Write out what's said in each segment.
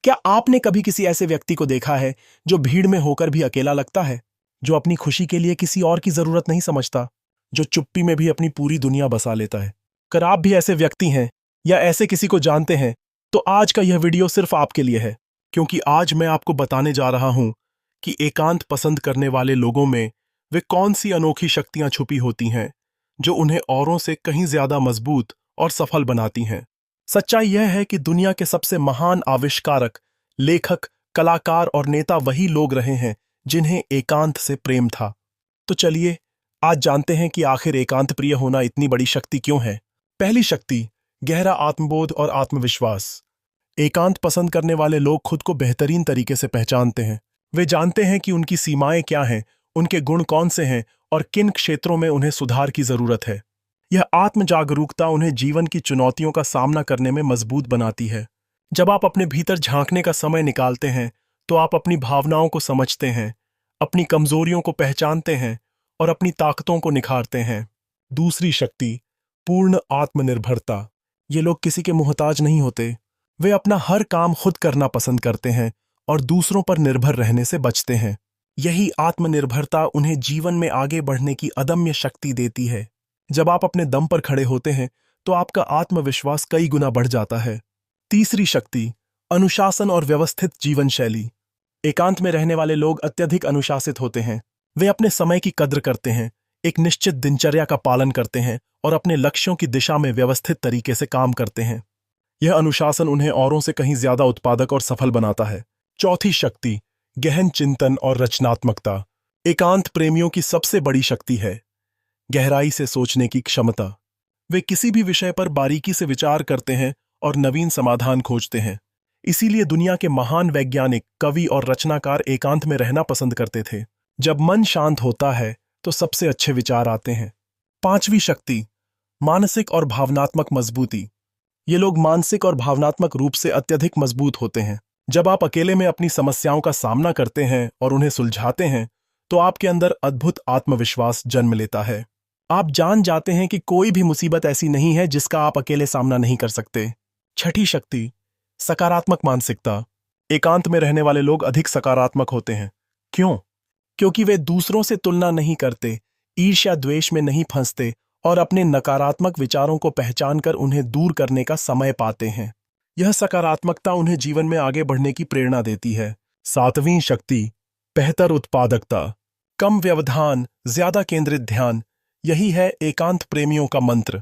क्या आपने कभी किसी ऐसे व्यक्ति को देखा है जो भीड़ में होकर भी अकेला लगता है, जो अपनी खुशी के लिए किसी और की जरूरत नहीं समझता, जो चुप्पी में भी अपनी पूरी दुनिया बसा लेता है? अगर आप भी ऐसे व्यक्ति हैं या ऐसे किसी को जानते हैं तो आज का यह वीडियो सिर्फ आपके लिए है, क्योंकि आज मैं आपको बताने जा रहा हूं कि एकांत पसंद करने वाले लोगों में वे कौन सी अनोखी शक्तियां छुपी होती हैं जो उन्हें औरों से कहीं ज्यादा मजबूत और सफल बनाती हैं। सच्चाई यह है कि दुनिया के सबसे महान आविष्कारक, लेखक, कलाकार और नेता वही लोग रहे हैं जिन्हें एकांत से प्रेम था। तो चलिए आज जानते हैं कि आखिर एकांत प्रिय होना इतनी बड़ी शक्ति क्यों है। पहली शक्ति, गहरा आत्मबोध और आत्मविश्वास। एकांत पसंद करने वाले लोग खुद को बेहतरीन तरीके से पहचानते हैं। वे जानते हैं कि उनकी सीमाएं क्या हैं, उनके गुण कौन से हैं और किन क्षेत्रों में उन्हें सुधार की जरूरत है। यह आत्म जागरूकता उन्हें जीवन की चुनौतियों का सामना करने में मजबूत बनाती है। जब आप अपने भीतर झांकने का समय निकालते हैं तो आप अपनी भावनाओं को समझते हैं, अपनी कमजोरियों को पहचानते हैं और अपनी ताकतों को निखारते हैं। दूसरी शक्ति, पूर्ण आत्मनिर्भरता। ये लोग किसी के मोहताज नहीं होते। वे अपना हर काम खुद करना पसंद करते हैं और दूसरों पर निर्भर रहने से बचते हैं। यही आत्मनिर्भरता उन्हें जीवन में आगे बढ़ने की अदम्य शक्ति देती है। जब आप अपने दम पर खड़े होते हैं तो आपका आत्मविश्वास कई गुना बढ़ जाता है। तीसरी शक्ति, अनुशासन और व्यवस्थित जीवन शैली। एकांत में रहने वाले लोग अत्यधिक अनुशासित होते हैं। वे अपने समय की कद्र करते हैं, एक निश्चित दिनचर्या का पालन करते हैं और अपने लक्ष्यों की दिशा में व्यवस्थित तरीके से काम करते हैं। यह अनुशासन उन्हें औरों से कहीं ज्यादा उत्पादक और सफल बनाता है। चौथी शक्ति, गहन चिंतन और रचनात्मकता। एकांत प्रेमियों की सबसे बड़ी शक्ति है गहराई से सोचने की क्षमता। वे किसी भी विषय पर बारीकी से विचार करते हैं और नवीन समाधान खोजते हैं। इसीलिए दुनिया के महान वैज्ञानिक, कवि और रचनाकार एकांत में रहना पसंद करते थे। जब मन शांत होता है तो सबसे अच्छे विचार आते हैं। पांचवी शक्ति, मानसिक और भावनात्मक मजबूती। ये लोग मानसिक और भावनात्मक रूप से अत्यधिक मजबूत होते हैं। जब आप अकेले में अपनी समस्याओं का सामना करते हैं और उन्हें सुलझाते हैं तो आपके अंदर अद्भुत आत्मविश्वास जन्म लेता है। आप जान जाते हैं कि कोई भी मुसीबत ऐसी नहीं है जिसका आप अकेले सामना नहीं कर सकते। छठी शक्ति, सकारात्मक मानसिकता। एकांत में रहने वाले लोग अधिक सकारात्मक होते हैं। क्यों? क्योंकि वे दूसरों से तुलना नहीं करते, ईर्ष्या द्वेष में नहीं फंसते और अपने नकारात्मक विचारों को पहचानकर उन्हें दूर करने का समय पाते हैं। यह सकारात्मकता उन्हें जीवन में आगे बढ़ने की प्रेरणा देती है। सातवीं शक्ति, बेहतर उत्पादकता। कम व्यवधान, ज्यादा केंद्रित ध्यान। यही है एकांत प्रेमियों का मंत्र।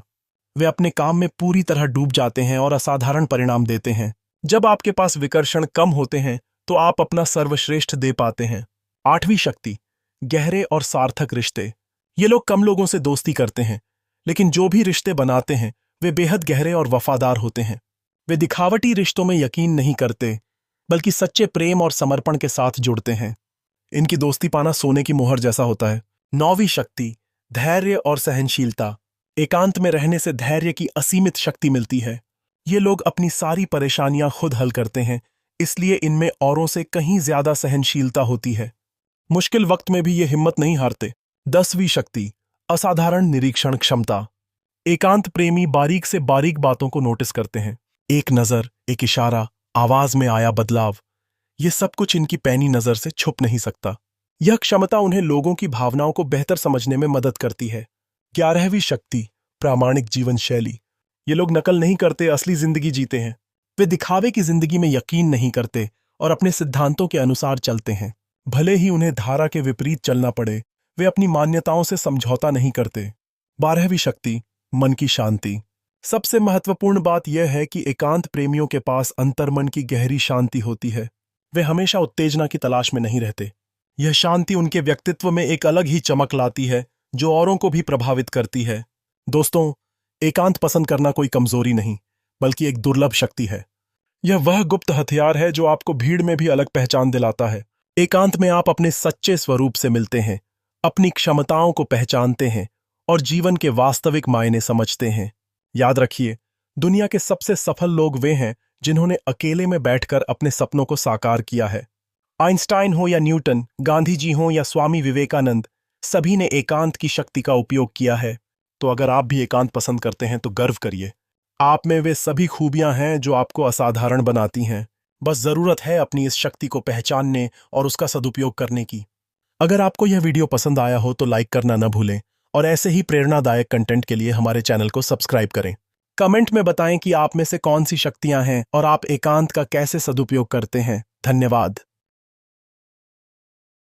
वे अपने काम में पूरी तरह डूब जाते हैं और असाधारण परिणाम देते हैं। जब आपके पास विकर्षण कम होते हैं तो आप अपना सर्वश्रेष्ठ दे पाते हैं। आठवीं शक्ति, गहरे और सार्थक रिश्ते। ये लोग कम लोगों से दोस्ती करते हैं, लेकिन जो भी रिश्ते बनाते हैं वे बेहद गहरे और वफादार होते हैं। वे दिखावटी रिश्तों में यकीन नहीं करते, बल्कि सच्चे प्रेम और समर्पण के साथ जुड़ते हैं। इनकी दोस्ती पाना सोने की मोहर जैसा होता है। नौवीं शक्ति, धैर्य और सहनशीलता। एकांत में रहने से धैर्य की असीमित शक्ति मिलती है। ये लोग अपनी सारी परेशानियां खुद हल करते हैं, इसलिए इनमें औरों से कहीं ज्यादा सहनशीलता होती है। मुश्किल वक्त में भी ये हिम्मत नहीं हारते। 10वीं शक्ति, असाधारण निरीक्षण क्षमता। एकांत प्रेमी बारीक से बारीक बातों को नोटिस करते हैं। एक नजर, एक इशारा, आवाज में आया बदलाव, ये सब कुछ इनकी पैनी नजर से छुप नहीं सकता। यह क्षमता उन्हें लोगों की भावनाओं को बेहतर समझने में मदद करती है। 11वीं शक्ति, प्रामाणिक जीवन शैली। ये लोग नकल नहीं करते, असली जिंदगी जीते हैं। वे दिखावे की जिंदगी में यकीन नहीं करते और अपने सिद्धांतों के अनुसार चलते हैं। भले ही उन्हें धारा के विपरीत चलना पड़े, वे अपनी मान्यताओं से समझौता नहीं करते। 12वीं शक्ति, मन की शांति। सबसे महत्वपूर्ण बात यह है कि एकांत प्रेमियों के पास अंतर्मन की गहरी शांति होती है। वे हमेशा उत्तेजना की तलाश में नहीं रहते। यह शांति उनके व्यक्तित्व में एक अलग ही चमक लाती है जो औरों को भी प्रभावित करती है। दोस्तों, एकांत पसंद करना कोई कमजोरी नहीं, बल्कि एक दुर्लभ शक्ति है। यह वह गुप्त हथियार है जो आपको भीड़ में भी अलग पहचान दिलाता है। एकांत में आप अपने सच्चे स्वरूप से मिलते हैं, अपनी क्षमताओं को पहचानते हैं और जीवन के वास्तविक मायने समझते हैं। याद रखिए, दुनिया के सबसे सफल लोग वे हैं जिन्होंने अकेले में बैठकर अपने सपनों को साकार किया है। आइंस्टाइन हो या न्यूटन, गांधी जी हो या स्वामी विवेकानंद, सभी ने एकांत की शक्ति का उपयोग किया है। तो अगर आप भी एकांत पसंद करते हैं तो गर्व करिए। आप में वे सभी खूबियां हैं जो आपको असाधारण बनाती हैं। बस जरूरत है अपनी इस शक्ति को पहचानने और उसका सदुपयोग करने की। अगर आपको यह वीडियो पसंद आया हो तो लाइक करना न भूलें और ऐसे ही प्रेरणादायक कंटेंट के लिए हमारे चैनल को सब्सक्राइब करें। कमेंट में बताएं कि आप में से कौन सी शक्तियां हैं और आप एकांत का कैसे सदुपयोग करते हैं। धन्यवाद।